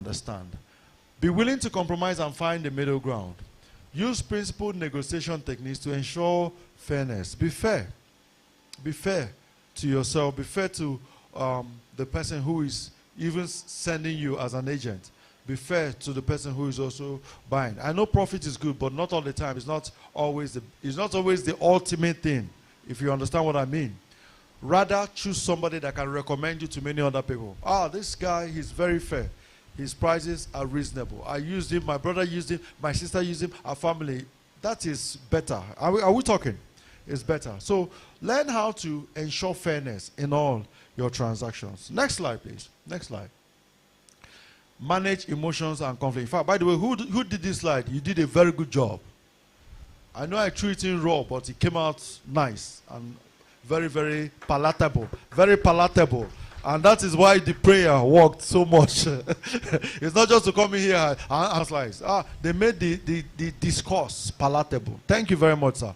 understand. Be willing to compromise and find the middle ground. Use principled negotiation techniques to ensure fairness. Be fair. Be fair to yourself. Be fair to the person who is even sending you as an agent. Be fair to the person who is also buying. I know profit is good, but not all the time. It's not always the ultimate thing, if you understand what I mean. Rather, choose somebody that can recommend you to many other people. Ah, this guy, he's very fair. His prices are reasonable. I used him, my brother used him, my sister used him, our family. That is better. Are we talking? It's better. So learn how to ensure fairness in all your transactions. Next slide, please. Next slide. Manage emotions and conflict. In fact, by the way, who did this slide? You did a very good job. I know I threw it in raw, but it came out nice and very, very palatable. Very palatable. And that is why the prayer worked so much. It's not just to come in here and slides. They made the discourse palatable. Thank you very much, sir.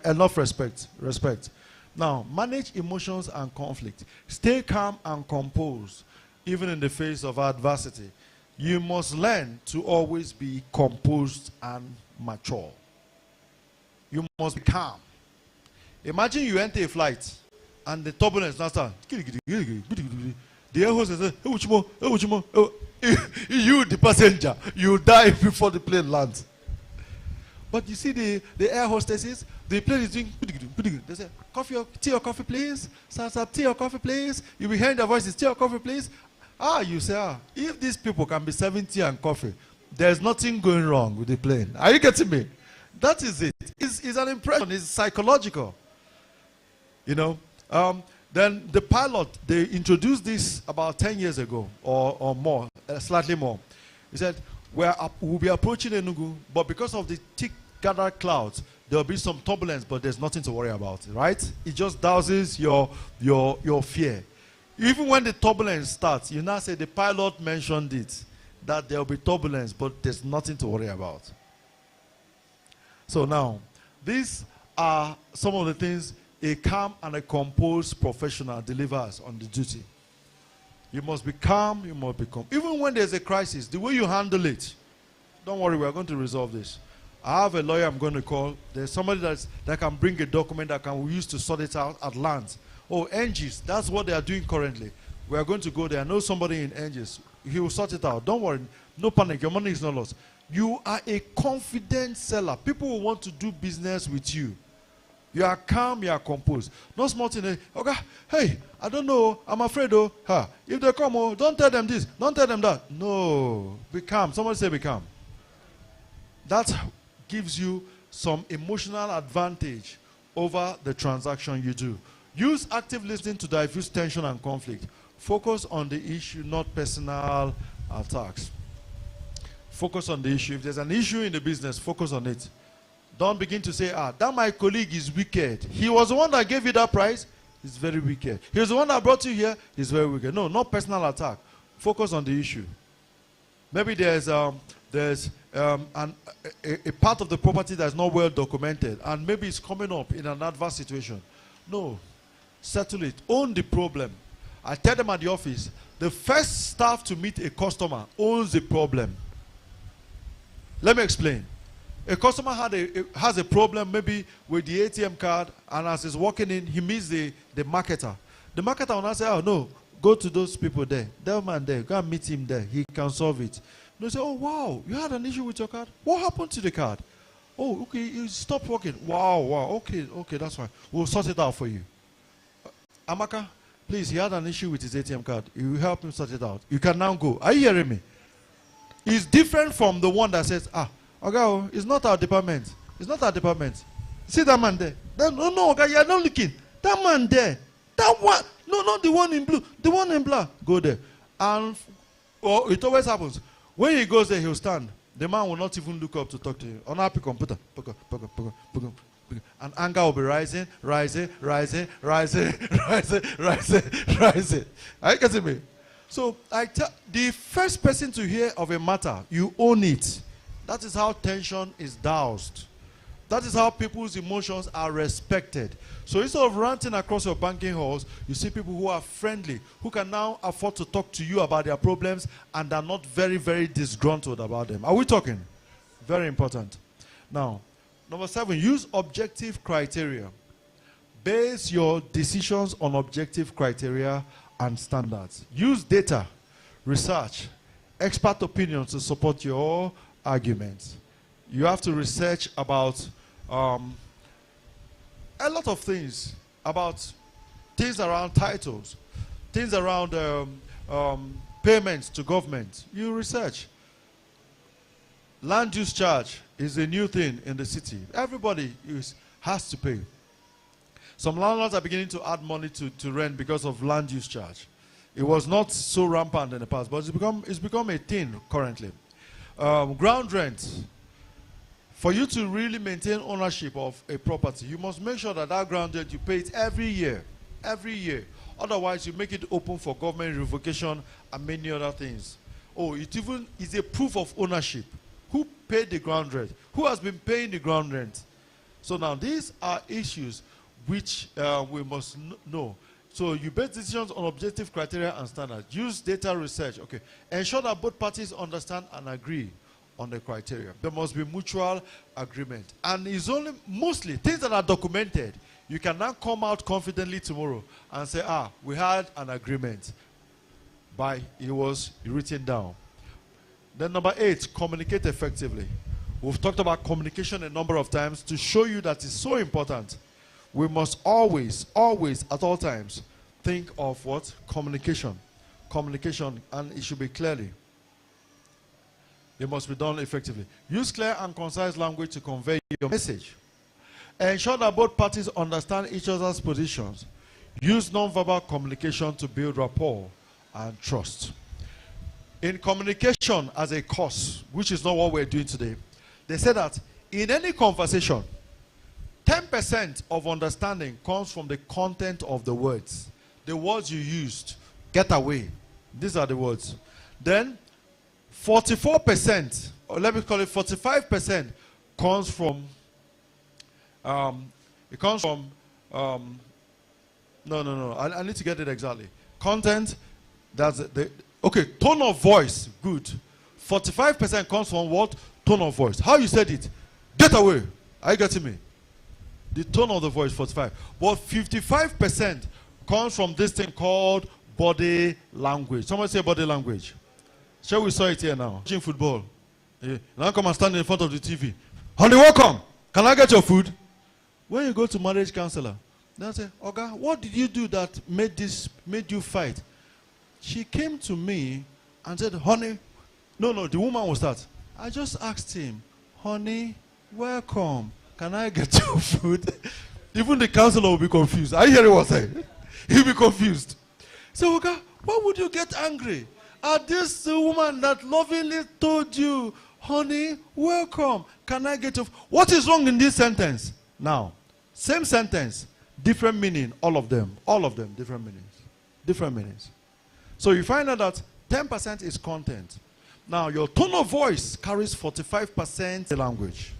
Enough respect. Now, manage emotions and conflict. Stay calm and composed, even in the face of adversity. You must learn to always be composed and mature. You must be calm. Imagine you enter a flight and the turbulence now starts. The air hostess says, you, the passenger, you die before the plane lands. But you see the air hostesses, the plane is doing, they say, tea or coffee, please. Tea or coffee, please. You will hear their voices, tea or coffee, please. You say, if these people can be serving tea and coffee, there's nothing going wrong with the plane. Are you getting me? That is it. It's an impression. It's psychological. You know. Then the pilot, they introduced this about 10 years ago or more, slightly more. He said, we'll be approaching Enugu, but because of the thick gathered clouds, there'll be some turbulence, but there's nothing to worry about, right? It just douses your fear. Even when the turbulence starts, you now say the pilot mentioned it, that there'll be turbulence, but there's nothing to worry about. So now, these are some of the things a calm and a composed professional delivers on the duty. You must be calm, you must be calm. Even when there's a crisis, the way you handle it, don't worry, we're going to resolve this. I have a lawyer I'm going to call. There's somebody that can bring a document that we use to sort it out at land. Oh, NGs, that's what they are doing currently. We are going to go there. I know somebody in NGs. He will sort it out. Don't worry. No panic. Your money is not lost. You are a confident seller. People will want to do business with you. You are calm, you are composed. No small thing. Okay, hey, I don't know. I'm afraid, oh. If they come, oh, don't tell them this. Don't tell them that. No. Be calm. Somebody say be calm. That gives you some emotional advantage over the transaction you do. Use active listening to diffuse tension and conflict. Focus on the issue, not personal attacks. Focus on the issue. If there's an issue in the business, focus on it. Don't begin to say, that my colleague is wicked. He was the one that gave you that price. He's very wicked. He was the one that brought you here. He's very wicked. No, not personal attack. Focus on the issue. Maybe there's a part of the property that's not well documented, and maybe it's coming up in an adverse situation. No. Settle it. Own the problem. I tell them at the office, the first staff to meet a customer owns the problem. Let me explain. A customer has a problem maybe with the ATM card, and as he's walking in, he meets the marketer. The marketer will not say, oh no, go to those people there. That man there, go and meet him there. He can solve it. They say, oh wow, you had an issue with your card? What happened to the card? Oh, okay, you stopped working. Wow, okay, that's fine. We'll sort it out for you. Amaka, please, he had an issue with his ATM card. You will help him sort it out. You can now go. Are you hearing me? It's different from the one that says, okay, it's not our department. It's not our department. See that man there? No, okay, you're not looking. That man there. That one. No, not the one in blue. The one in black. Go there. And it always happens. When he goes there, he'll stand. The man will not even look up to talk to you. Unhappy computer. And anger will be rising. Are you getting me? So the first person to hear of a matter, you own it. That is how tension is doused. That is how people's emotions are respected. So instead of ranting across your banking halls, you see people who are friendly, who can now afford to talk to you about their problems and are not very, very disgruntled about them. Are we talking? Very important. Now, number 7, use objective criteria. Base your decisions on objective criteria and standards. Use data, research, expert opinions to support your arguments. You have to research about a lot of things, about things around titles, things around payments to government. You research. Land use charge is a new thing in the city. Everybody has to pay. Some landlords are beginning to add money to rent because of land use charge. It was not so rampant in the past, but it's become a thing currently. Ground rent. For you to really maintain ownership of a property, you must make sure that that ground rent, you pay it every year. Every year. Otherwise, you make it open for government revocation and many other things. Oh, it even is a proof of ownership. Who paid the ground rent? Who has been paying the ground rent? So now, these are issues which we must know. So you base decisions on objective criteria and standards. Use data research. Okay. Ensure that both parties understand and agree on the criteria. There must be mutual agreement. And it's only mostly things that are documented. You can now come out confidently tomorrow and say, we had an agreement. It was written down. Then number 8, communicate effectively. We've talked about communication a number of times to show you that it's so important. We must always, at all times, think of what? Communication. Communication, and it should be clearly. It must be done effectively. Use clear and concise language to convey your message. Ensure that both parties understand each other's positions. Use non-verbal communication to build rapport and trust. In communication as a course, which is not what we're doing today, they say that in any conversation, 10% of understanding comes from the content of the words. The words you used. Get away. These are the words. Then 44%, or let me call it 45%, comes from I need to get it exactly. Content, tone of voice, good. 45% comes from what? Tone of voice. How you said it? Get away. Are you getting me? The tone of the voice, 45. But 55% comes from this thing called body language. Someone say body language. Shall we saw it here now? Watching football. Now come and stand in front of the TV. Honey, welcome. Can I get your food? When you go to marriage counselor, they'll say, Oga, what did you do that made you fight? She came to me and said, honey, no, the woman will start. I just asked him, honey, welcome. Can I get your food? Even the counselor will be confused. Are you hearing what I'm saying? He'll be confused. So, Oga, why would you get angry at this woman that lovingly told you, honey, welcome. Can I get your food? What is wrong in this sentence? Now, same sentence, different meaning, all of them, different meanings. Different meanings. So you find out that 10% is content. Now, your tone of voice carries 45% language.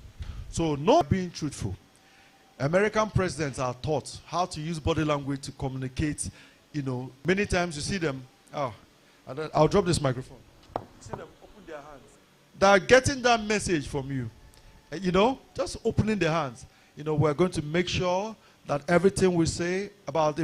So, not being truthful. American presidents are taught how to use body language to communicate. Many times you see them. I'll drop this microphone. You see them open their hands. They are getting that message from you. Just opening their hands. We're going to make sure that everything we say about the